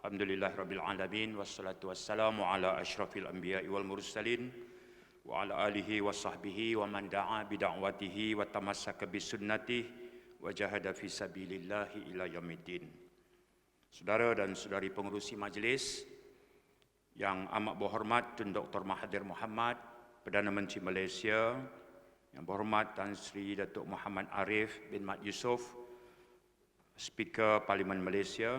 Alhamdulillah Rabbil Alamin, wassalatu wassalamu ala ashrafil anbiya'i wal mursalin wa ala alihi wa sahbihi wa man da'a bida'watihi wa tamassaka bisunnatihi wa jahada fi sabilillahi ila yaumiddin. Saudara dan saudari pengerusi majlis yang amat berhormat Tun Dr. Mahathir Mohamad, Perdana Menteri Malaysia, yang berhormat Tan Sri Datuk Muhammad Arif bin Mat Yusof, Speaker Parlimen Malaysia,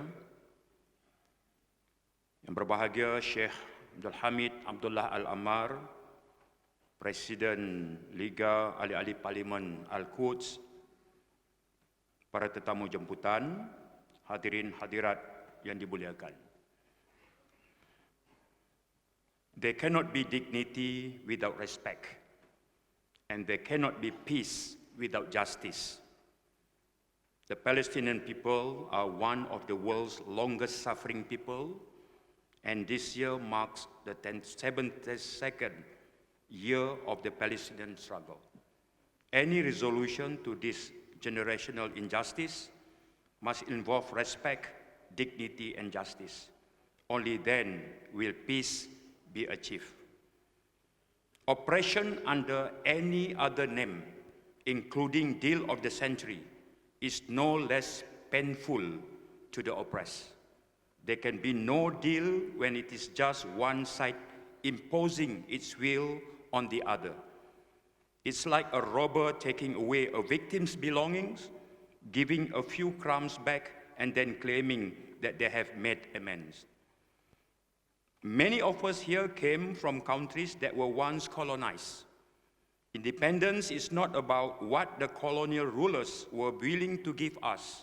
yang berbahagia Syekh Abdul Hamid Abdullah Al-Ammar, Presiden Liga Ahli-Ahli Parlimen Al-Quds, para tetamu jemputan, hadirin hadirat yang dimuliakan. There cannot be dignity without respect, and there cannot be peace without justice. The Palestinian people are one of the world's longest suffering people, and this year marks the 72nd year of the Palestinian struggle. Any resolution to this generational injustice must involve respect, dignity, and justice. Only then will peace be achieved. Oppression under any other name, including deal of the century, is no less painful to the oppressed. There can be no deal when it is just one side imposing its will on the other. It's like a robber taking away a victim's belongings, giving a few crumbs back, and then claiming that they have made amends. Many of us here came from countries that were once colonized. Independence is not about what the colonial rulers were willing to give us.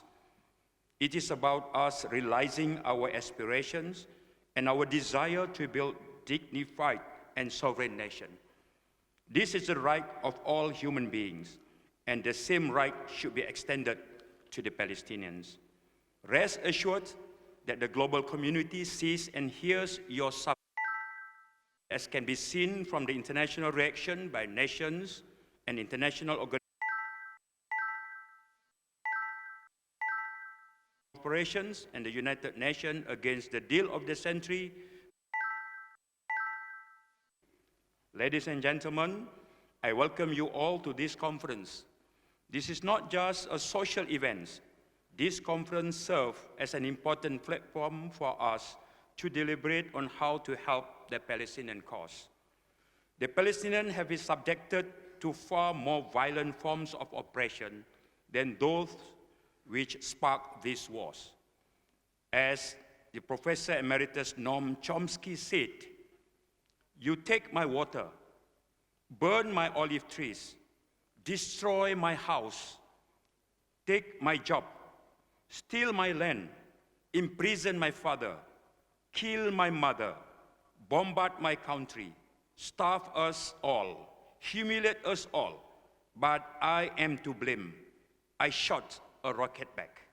It is about us realizing our aspirations and our desire to build dignified and sovereign nation. This is the right of all human beings, and the same right should be extended to the Palestinians. Rest assured that the global community sees and hears your suffering, as can be seen from the international reaction by nations and international organizations and the United Nations against the deal of the century. Ladies and gentlemen, I welcome you all to this conference. This is not just a social event. This conference serves as an important platform for us to deliberate on how to help the Palestinian cause. The Palestinians have been subjected to far more violent forms of oppression than those which sparked these wars. As the Professor Emeritus Noam Chomsky said, "You take my water, burn my olive trees, destroy my house, take my job, steal my land, imprison my father, kill my mother, bombard my country, starve us all, humiliate us all, but I am to blame. I shot a rocket back."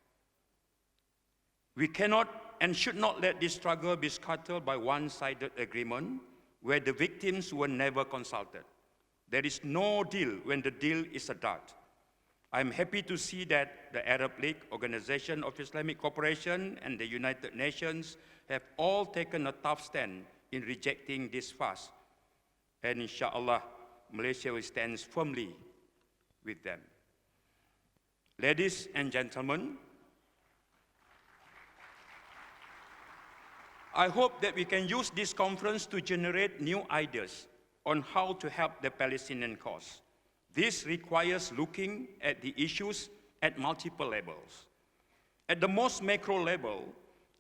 We cannot and should not let this struggle be scuttled by one-sided agreement where the victims were never consulted. There is no deal when the deal is a dud. I'm happy to see that the Arab League, Organization of Islamic Cooperation, and the United Nations have all taken a tough stand in rejecting this fuss. And inshallah, Malaysia will stand firmly with them. Ladies and gentlemen, I hope that we can use this conference to generate new ideas on how to help the Palestinian cause. This requires looking at the issues at multiple levels. At the most macro level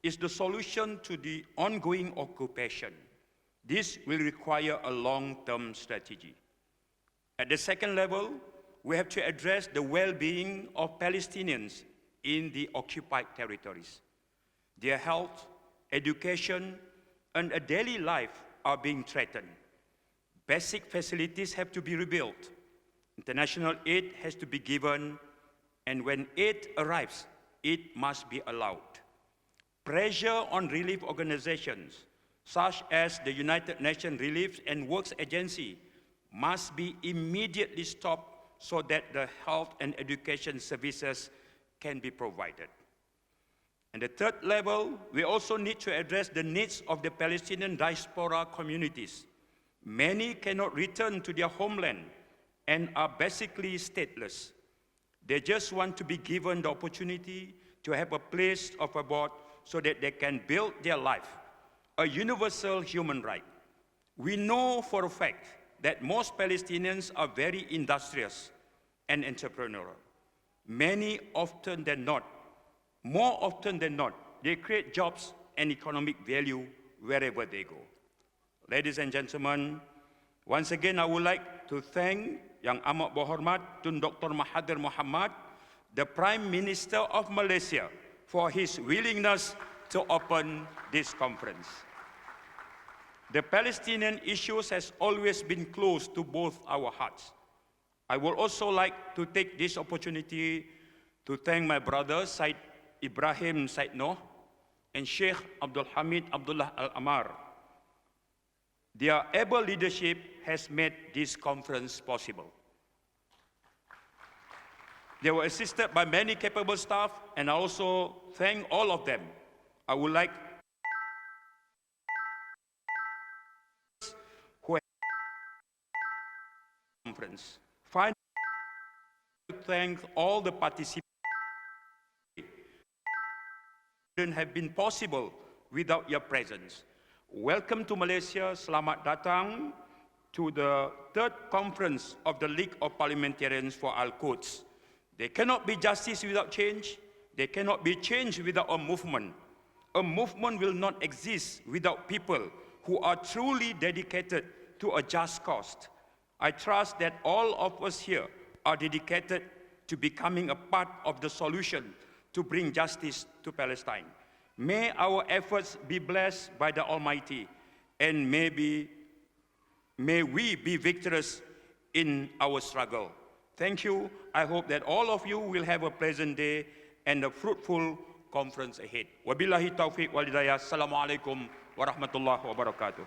is the solution to the ongoing occupation. This will require a long-term strategy. At the second level, we have to address the well-being of Palestinians in the occupied territories. Their health, education, and a daily life are being threatened. Basic facilities have to be rebuilt. International aid has to be given, and when aid arrives, it must be allowed. Pressure on relief organizations, such as the United Nations Relief and Works Agency, must be immediately stopped so that the health and education services can be provided. And the third level, we also need to address the needs of the Palestinian diaspora communities. Many cannot return to their homeland and are basically stateless. They just want to be given the opportunity to have a place of abode so that they can build their life, a universal human right. We know for a fact that most Palestinians are very industrious and entrepreneurial. Many often than not, more often than not, they create jobs and economic value wherever they go. Ladies and gentlemen, once again I would like to thank Yang Amat Berhormat Tun Dr. Mahathir Mohamad, the Prime Minister of Malaysia, for his willingness to open this conference. The Palestinian issues has always been close to both our hearts. I would also like to take this opportunity to thank my brother Said Ibrahim Said Noh and Sheikh Abdul Hamid Abdullah Al-Amar. Their able leadership has made this conference possible. They were assisted by many capable staff, and I also thank all of them. I would like who conference. Finally, to thank all the participants. Wouldn't have been possible without your presence. Welcome to Malaysia. Selamat datang to the third conference of the League of Parliamentarians for Al-Quds. There cannot be justice without change. There cannot be change without a movement. A movement will not exist without people who are truly dedicated to a just cause. I trust that all of us here are dedicated to becoming a part of the solution to bring justice to Palestine. May our efforts be blessed by the Almighty, and may we be victorious in our struggle. Thank you. I hope that all of you will have a pleasant day and a fruitful conference ahead. Wabillahi taufiq wal hidayah. Assalamualaikum warahmatullahi wabarakatuh.